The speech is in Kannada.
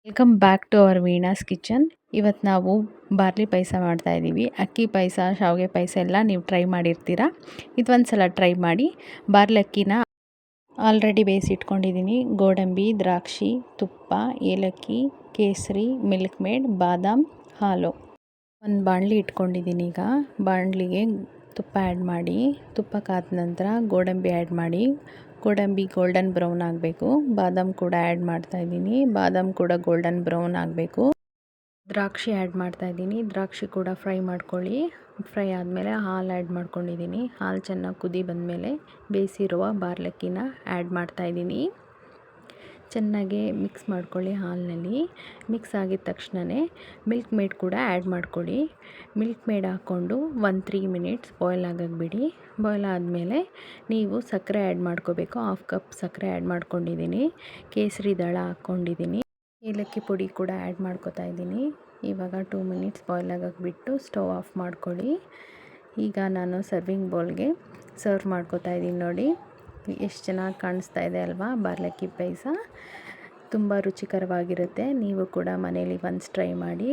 Welcome back to our Veena's kitchen. ಇವತ್ತು ನಾವು ಬಾರ್ಲಿ ಪಾಯಸ ಮಾಡ್ತಾಯಿದ್ದೀವಿ. ಅಕ್ಕಿ ಪಾಯಸ, ಶಾವಿಗೆ ಪಾಯಸ ಎಲ್ಲ ನೀವು ಟ್ರೈ ಮಾಡಿರ್ತೀರ. ಇದೊಂದು ಸಲ ಟ್ರೈ ಮಾಡಿ. ಬಾರ್ಲಿ ಅಕ್ಕಿನ ಆಲ್ರೆಡಿ ಬೇಯಿಸಿಟ್ಕೊಂಡಿದ್ದೀನಿ. ಗೋಡಂಬಿ, ದ್ರಾಕ್ಷಿ, ತುಪ್ಪ, ಏಲಕ್ಕಿ, ಕೇಸರಿ, ಮಿಲ್ಕ್ ಮೇಡ್, ಬಾದಾಮ್, ಹಾಲು. ಒಂದು ಬಾಣಲಿ ಇಟ್ಕೊಂಡಿದ್ದೀನಿ. ಈಗ ಬಾಣಲಿಗೆ ತುಪ್ಪ ಆ್ಯಡ್ ಮಾಡಿ, ತುಪ್ಪ ಕಾದ ನಂತರ ಗೋಡಂಬಿ ಆ್ಯಡ್ ಮಾಡಿ. ಗೋಡಂಬಿ ಗೋಲ್ಡನ್ ಬ್ರೌನ್ ಆಗಬೇಕು. ಬಾದಾಮ್ ಕೂಡ ಆ್ಯಡ್ ಮಾಡ್ತಾಯಿದ್ದೀನಿ. ಬಾದಾಮ್ ಕೂಡ ಗೋಲ್ಡನ್ ಬ್ರೌನ್ ಆಗಬೇಕು. ದ್ರಾಕ್ಷಿ ಆ್ಯಡ್ ಮಾಡ್ತಾಯಿದ್ದೀನಿ. ದ್ರಾಕ್ಷಿ ಕೂಡ ಫ್ರೈ ಮಾಡ್ಕೊಳ್ಳಿ. ಫ್ರೈ ಆದಮೇಲೆ ಹಾಲು ಆ್ಯಡ್ ಮಾಡ್ಕೊಂಡಿದ್ದೀನಿ. ಹಾಲು ಚೆನ್ನಾಗಿ ಕುದಿ ಬಂದಮೇಲೆ ಬೇಯಿಸಿರುವ ಬಾರ್ಲಕ್ಕಿನ ಆ್ಯಡ್ ಮಾಡ್ತಾಯಿದ್ದೀನಿ. ಚೆನ್ನಾಗಿ ಮಿಕ್ಸ್ ಮಾಡ್ಕೊಳ್ಳಿ. ಹಾಲಿನಲ್ಲಿ ಮಿಕ್ಸ್ ಆಗಿದ ತಕ್ಷಣವೇ ಮಿಲ್ಕ್ ಮೇಡ್ ಕೂಡ ಆ್ಯಡ್ ಮಾಡ್ಕೊಳ್ಳಿ. ಮಿಲ್ಕ್ ಮೇಡ್ ಹಾಕ್ಕೊಂಡು 1-3 ಮಿನಿಟ್ಸ್ ಬಾಯ್ಲ್ ಆಗೋಕ್ಕೆ ಬಿಡಿ. ಬಾಯ್ಲ್ ಆದಮೇಲೆ ನೀವು ಸಕ್ಕರೆ ಆ್ಯಡ್ ಮಾಡ್ಕೋಬೇಕು. 1/2 ಕಪ್ ಸಕ್ಕರೆ ಆ್ಯಡ್ ಮಾಡ್ಕೊಂಡಿದ್ದೀನಿ. ಕೇಸರಿ ದಳ ಹಾಕ್ಕೊಂಡಿದ್ದೀನಿ. ಏಲಕ್ಕಿ ಪುಡಿ ಕೂಡ ಆ್ಯಡ್ ಮಾಡ್ಕೋತಾ ಇದ್ದೀನಿ. ಇವಾಗ 2 ಮಿನಿಟ್ಸ್ ಬಾಯ್ಲ್ ಆಗೋಕ್ಕೆ ಬಿಟ್ಟು ಸ್ಟವ್ ಆಫ್ ಮಾಡ್ಕೊಳ್ಳಿ. ಈಗ ನಾನು ಸರ್ವಿಂಗ್ ಬೌಲ್ಗೆ ಸರ್ವ್ ಮಾಡ್ಕೋತಾ ಇದ್ದೀನಿ. ನೋಡಿ ಎಷ್ಟು ಚೆನ್ನಾಗಿ ಕಾಣಿಸ್ತಾ ಇದೆ ಅಲ್ವಾ? ಬಾರ್ಲಕ್ಕಿ ಪಾಯಸ ತುಂಬ ರುಚಿಕರವಾಗಿರುತ್ತೆ. ನೀವು ಕೂಡ ಮನೇಲಿ ಒನ್ಸ್ ಟ್ರೈ ಮಾಡಿ.